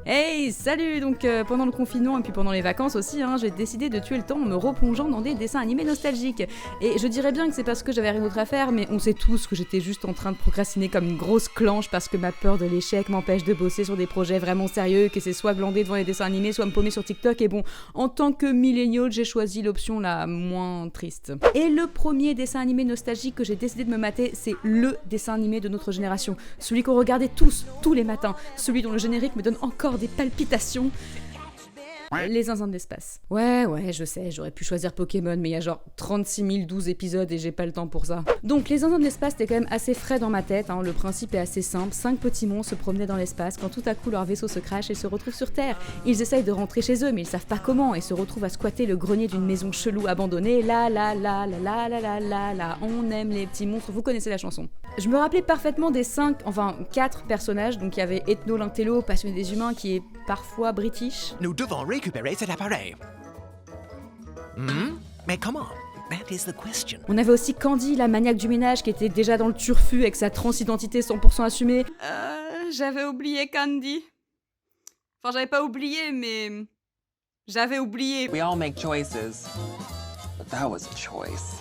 Hey, salut! Donc pendant le confinement et puis pendant les vacances aussi, j'ai décidé de tuer le temps en me replongeant dans des dessins animés nostalgiques. Et je dirais bien que c'est parce que j'avais rien d'autre à faire, mais on sait tous que j'étais juste en train de procrastiner comme une grosse clanche parce que ma peur de l'échec m'empêche de bosser sur des projets vraiment sérieux, que c'est soit glander devant les dessins animés, soit me paumer sur TikTok. Et bon, en tant que millénial, j'ai choisi l'option la moins triste. Et le premier dessin animé nostalgique que j'ai décidé de me mater, c'est le dessin animé de notre génération. Celui qu'on regardait tous les matins. Celui dont le générique me donne encore des palpitations. Les zinzins de l'espace. Ouais, je sais, j'aurais pu choisir Pokémon, mais il y a genre 36 012 épisodes et j'ai pas le temps pour ça. Donc les zinzins de l'espace, c'était quand même assez frais dans ma tête, Le principe est assez simple, 5 petits monstres se promenaient dans l'espace, quand tout à coup leur vaisseau se crache et se retrouvent sur Terre. Ils essayent de rentrer chez eux, mais ils savent pas comment, et se retrouvent à squatter le grenier d'une maison chelou abandonnée. La, on aime les petits monstres, vous connaissez la chanson. Je me rappelais parfaitement des 4 personnages, donc il y avait Ethno l'intello, passionné des humains, qui est parfois british. Nous devons récupérer cet appareil. Mais comment? That is the question. On avait aussi Candy, la maniaque du ménage, qui était déjà dans le turfu avec sa transidentité 100% assumée. J'avais oublié Candy. Enfin, j'avais pas oublié, mais... J'avais oublié. We all make choices, but that was a choice.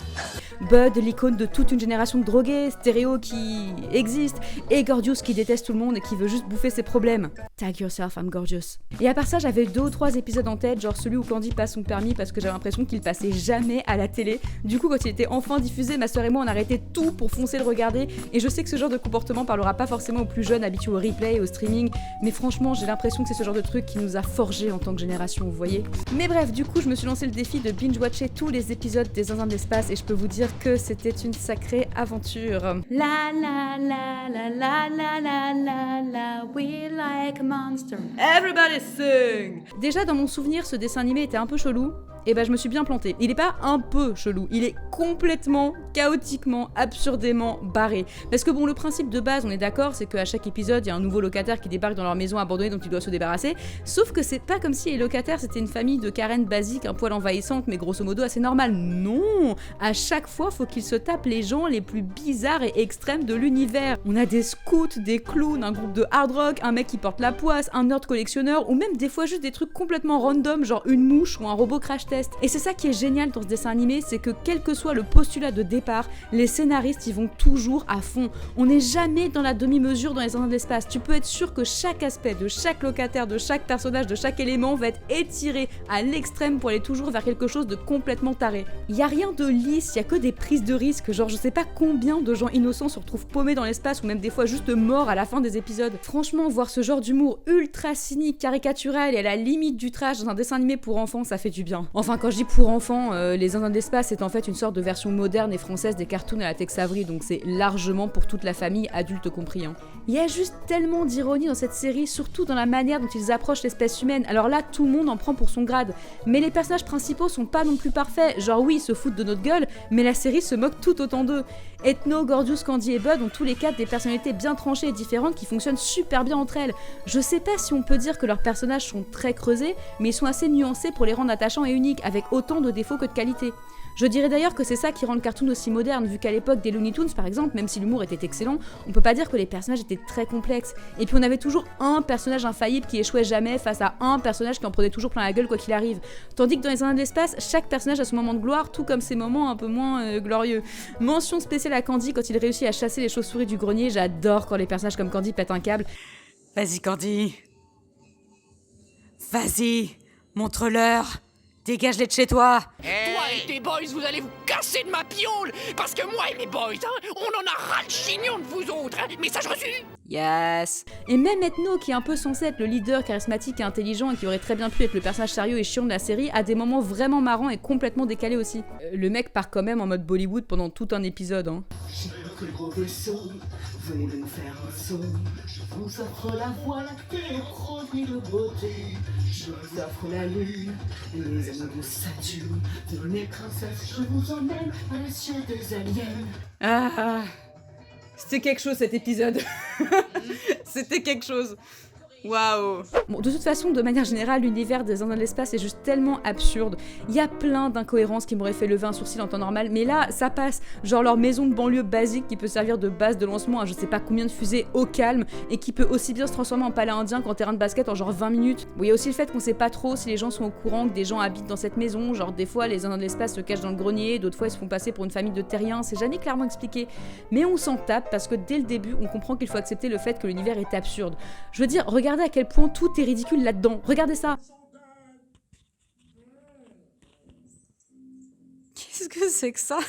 Bud, l'icône de toute une génération de drogués, Stéréo qui existe, et Gorgeous qui déteste tout le monde et qui veut juste bouffer ses problèmes. Tag yourself, I'm gorgeous. Et à part ça, j'avais 2 ou 3 épisodes en tête, genre celui où Candy passe son permis parce que j'avais l'impression qu'il passait jamais à la télé. Du coup, quand il était enfin diffusé, ma soeur et moi on arrêtait tout pour foncer le regarder, et je sais que ce genre de comportement parlera pas forcément aux plus jeunes habitués au replay et au streaming, mais franchement, j'ai l'impression que c'est ce genre de truc qui nous a forgés en tant que génération, vous voyez. Mais bref, du coup, je me suis lancé le défi de binge-watcher tous les épisodes des Zinzins de l'espace, et je peux vous dire que c'était une sacrée aventure. La la la la la la la la la, we like monsters. Everybody sing! Déjà dans mon souvenir, ce dessin animé était un peu chelou. Et je me suis bien plantée. Il est pas un peu chelou, il est complètement, chaotiquement, absurdément barré. Parce que bon, le principe de base, on est d'accord, c'est qu'à chaque épisode, il y a un nouveau locataire qui débarque dans leur maison abandonnée dont il doit se débarrasser. Sauf que c'est pas comme si les locataires c'était une famille de Karen basique, un poil envahissante, mais grosso modo assez normale. Non! À chaque fois, faut qu'ils se tapent les gens les plus bizarres et extrêmes de l'univers. On a des scouts, des clowns, un groupe de hard rock, un mec qui porte la poisse, un nerd collectionneur, ou même des fois juste des trucs complètement random, genre une mouche ou un robot crash test. Et c'est ça qui est génial dans ce dessin animé, c'est que quel que soit le postulat de départ, les scénaristes y vont toujours à fond. On n'est jamais dans la demi-mesure dans les Zinzins de l'espace. Tu peux être sûr que chaque aspect de chaque locataire, de chaque personnage, de chaque élément va être étiré à l'extrême pour aller toujours vers quelque chose de complètement taré. Il y a rien de lisse, il y a que des prises de risques, genre je sais pas combien de gens innocents se retrouvent paumés dans l'espace ou même des fois juste morts à la fin des épisodes. Franchement, voir ce genre d'humour ultra cynique, caricatural et à la limite du trash dans un dessin animé pour enfants, ça fait du bien. Enfin, quand je dis pour enfants, les Zinzins de l'espace c'est en fait une sorte de version moderne et française des cartoons à la Tex Avery, donc c'est largement pour toute la famille, adultes compris. Il y a juste tellement d'ironie dans cette série, surtout dans la manière dont ils approchent l'espèce humaine. Alors là, tout le monde en prend pour son grade. Mais les personnages principaux sont pas non plus parfaits. Genre oui, ils se foutent de notre gueule, mais la série se moque tout autant d'eux. Ethno, Gorgeous, Candy et Bud ont tous les 4 des personnalités bien tranchées et différentes qui fonctionnent super bien entre elles. Je sais pas si on peut dire que leurs personnages sont très creusés, mais ils sont assez nuancés pour les rendre attachants et uniques, avec autant de défauts que de qualités. Je dirais d'ailleurs que c'est ça qui rend le cartoon aussi moderne, vu qu'à l'époque des Looney Tunes par exemple, même si l'humour était excellent, on peut pas dire que les personnages étaient très complexes. Et puis on avait toujours un personnage infaillible qui échouait jamais face à un personnage qui en prenait toujours plein la gueule quoi qu'il arrive. Tandis que dans les Zinzins de l'espace, chaque personnage a son moment de gloire, tout comme ses moments un peu moins glorieux. Mention spéciale à Candy quand il réussit à chasser les chauves-souris du grenier, j'adore quand les personnages comme Candy pètent un câble. Vas-y Candy. Vas-y, montre-leur. Dégage-les de chez toi! Toi et tes boys, vous allez vous casser de ma piole! Parce que moi et mes boys, on en a ras le chignon de vous autres! Message reçu! Yes! Et même Ethno, qui est un peu censé être le leader charismatique et intelligent et qui aurait très bien pu être le personnage sérieux et chiant de la série, a des moments vraiment marrants et complètement décalés aussi. Le mec part quand même en mode Bollywood pendant tout un épisode. J'ai le gros vaisseau, venez de me faire un son. Je vous offre la voie lactée, produit de beauté. Je vous offre la lune, les anneaux de Saturne. Venez princesse, je vous emmène à la ciel des aliens. Ah, c'était quelque chose cet épisode. C'était quelque chose. Waouh. Bon, de toute façon, de manière générale, l'univers des Indiens de l'espace est juste tellement absurde. Il y a plein d'incohérences qui m'auraient fait lever un sourcil en temps normal, mais là, ça passe. Genre leur maison de banlieue basique qui peut servir de base de lancement à je sais pas combien de fusées au calme et qui peut aussi bien se transformer en palais indien qu'en terrain de basket en genre 20 minutes. Bon, il y a aussi le fait qu'on sait pas trop si les gens sont au courant que des gens habitent dans cette maison. Genre des fois, les Indiens de l'espace se cachent dans le grenier, d'autres fois ils se font passer pour une famille de terriens. C'est jamais clairement expliqué. Mais on s'en tape parce que dès le début, on comprend qu'il faut accepter le fait que l'univers est absurde. Je veux dire, regardez à quel point tout est ridicule là-dedans. Regardez ça. Qu'est-ce que c'est que ça?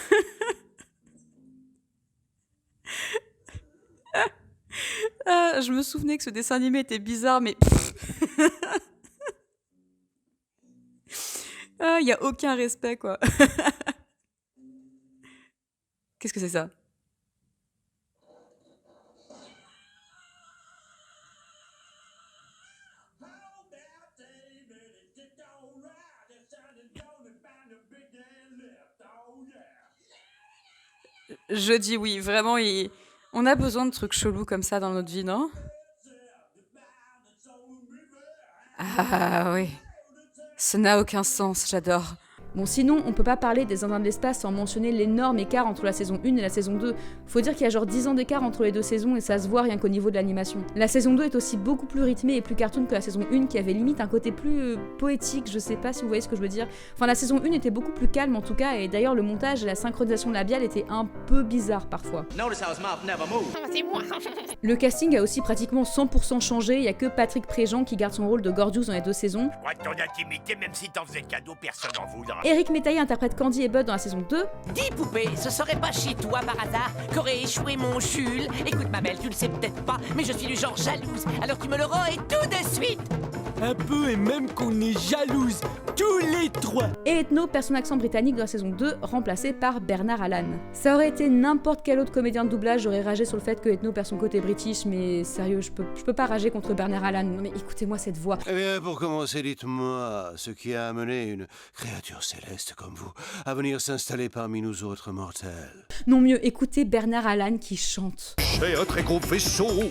Je me souvenais que ce dessin animé était bizarre, mais... y a aucun respect, quoi. Qu'est-ce que c'est ça? Je dis oui, vraiment, on a besoin de trucs chelous comme ça dans notre vie, non? Ah oui, ça n'a aucun sens, j'adore. Bon, sinon, on peut pas parler des Indiens de l'espace sans mentionner l'énorme écart entre la saison 1 et la saison 2. Faut dire qu'il y a genre 10 ans d'écart entre les deux saisons et ça se voit rien qu'au niveau de l'animation. La saison 2 est aussi beaucoup plus rythmée et plus cartoon que la saison 1 qui avait limite un côté plus poétique, je sais pas si vous voyez ce que je veux dire. Enfin, la saison 1 était beaucoup plus calme en tout cas, et d'ailleurs le montage et la synchronisation labiale étaient un peu bizarres parfois. C'est moi. Le casting a aussi pratiquement 100% changé, il y a que Patrick Préjean qui garde son rôle de Gordius dans les deux saisons. Je crois que ton intimité, même si t'en faisais cadeau, personne n'en voudra. Eric Métaillé interprète Candy et Bud dans la saison 2. Dis poupée, ce serait pas chez toi par hasard qu'aurait échoué mon Jules? Écoute ma belle, tu le sais peut-être pas, mais je suis du genre jalouse, alors tu me le rends et tout de suite. Un peu et même qu'on est jalouse, tous les trois. Et Ethno perd son accent britannique dans la saison 2, remplacé par Bernard Allan. Ça aurait été n'importe quel autre comédien de doublage, j'aurais ragé sur le fait que Ethno perd son côté british, mais sérieux, je peux pas rager contre Bernard Allan. Non mais écoutez-moi cette voix. Eh bien, pour commencer, dites-moi ce qui a amené une créature céleste comme vous à venir s'installer parmi nous autres mortels. Non mieux, écoutez Bernard Allan qui chante. J'ai un très gros vaisseau,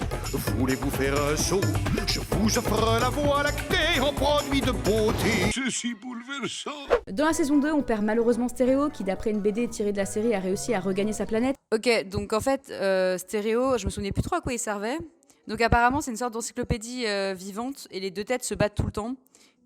voulez-vous faire un saut? Je vous offre la voie lactée en produit de beauté. Ceci bouleversant. Dans la saison 2, on perd malheureusement Stéréo, qui d'après une BD tirée de la série a réussi à regagner sa planète. Ok, donc en fait, Stéréo, je me souvenais plus trop à quoi il servait. Donc apparemment, c'est une sorte d'encyclopédie vivante, et les deux têtes se battent tout le temps.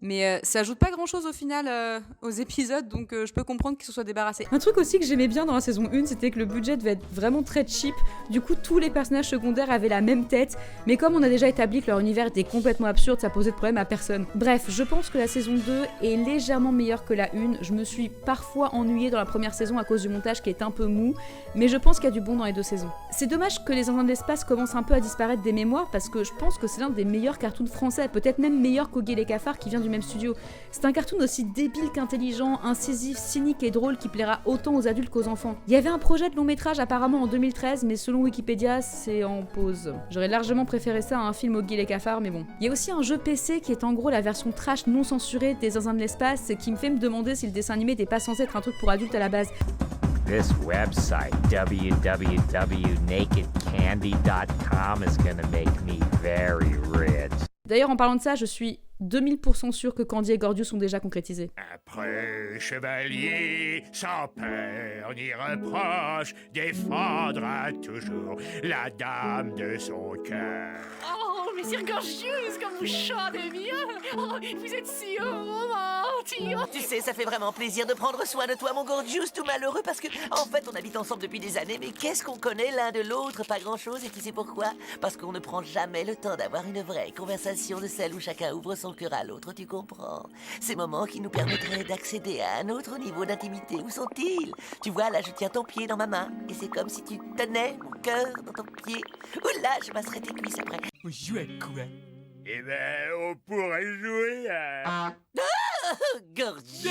Mais ça ajoute pas grand chose au final aux épisodes, donc je peux comprendre qu'ils se soient débarrassés. Un truc aussi que j'aimais bien dans la saison 1, c'était que le budget devait être vraiment très cheap. Du coup, tous les personnages secondaires avaient la même tête, mais comme on a déjà établi que leur univers était complètement absurde, ça posait de problème à personne. Bref, je pense que la saison 2 est légèrement meilleure que la 1. Je me suis parfois ennuyée dans la première saison à cause du montage qui est un peu mou, mais je pense qu'il y a du bon dans les deux saisons. C'est dommage que les Indiens de l'espace commencent un peu à disparaître des mémoires, parce que je pense que c'est l'un des meilleurs cartoons français, peut-être même meilleur qu'Oggy et les cafards qui vient du même studio. C'est un cartoon aussi débile qu'intelligent, incisif, cynique et drôle qui plaira autant aux adultes qu'aux enfants. Il y avait un projet de long métrage apparemment en 2013, mais selon Wikipédia, c'est en pause. J'aurais largement préféré ça à un film Oggy et les cafards, mais bon. Il y a aussi un jeu PC qui est en gros la version trash non censurée des Indiens de l'espace, qui me fait me demander si le dessin animé n'était pas censé être un truc pour adultes à la base. This website, www.nakedcandy.com, is gonna make me very rich. D'ailleurs, en parlant de ça, je suis 2000% sûr que Candy et Gordius sont déjà concrétisés. Après, chevalier, sans peur ni reproche, défendra toujours la dame de son cœur. Oh, mais c'est Gorgius, comme vous chantez bien. Oh, vous êtes si romantique. Tu sais, ça fait vraiment plaisir de prendre soin de toi, mon Gorgius, tout malheureux, parce que, en fait, on habite ensemble depuis des années, mais qu'est-ce qu'on connaît l'un de l'autre? Pas grand-chose, et tu sais pourquoi? Parce qu'on ne prend jamais le temps d'avoir une vraie conversation de celle où chacun ouvre son cœur à l'autre, tu comprends? Ces moments qui nous permettraient d'accéder à un autre niveau d'intimité, où sont-ils? Tu vois, là, je tiens ton pied dans ma main, et c'est comme si tu tenais mon cœur dans ton pied. Oula, je masserais tes cuisses après. On joue à quoi? Eh ben, on pourrait jouer à... Gorgius!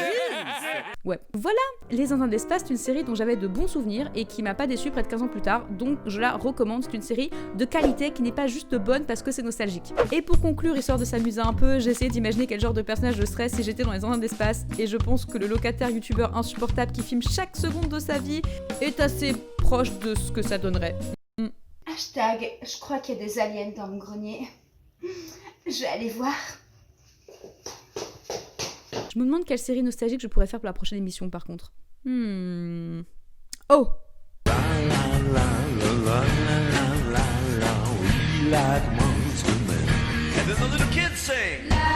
Ouais. Voilà, Les Indiens de l'espace, c'est une série dont j'avais de bons souvenirs et qui m'a pas déçu près de 15 ans plus tard, donc je la recommande. C'est une série de qualité qui n'est pas juste bonne parce que c'est nostalgique. Et pour conclure, histoire de s'amuser un peu, j'ai essayé d'imaginer quel genre de personnage je serais si j'étais dans Les Indiens de l'espace, et je pense que le locataire youtubeur insupportable qui filme chaque seconde de sa vie est assez proche de ce que ça donnerait. Hashtag, je crois qu'il y a des aliens dans mon grenier. Je vais aller voir. Je me demande quelle série nostalgique je pourrais faire pour la prochaine émission par contre. Oh! And then the little kids sing.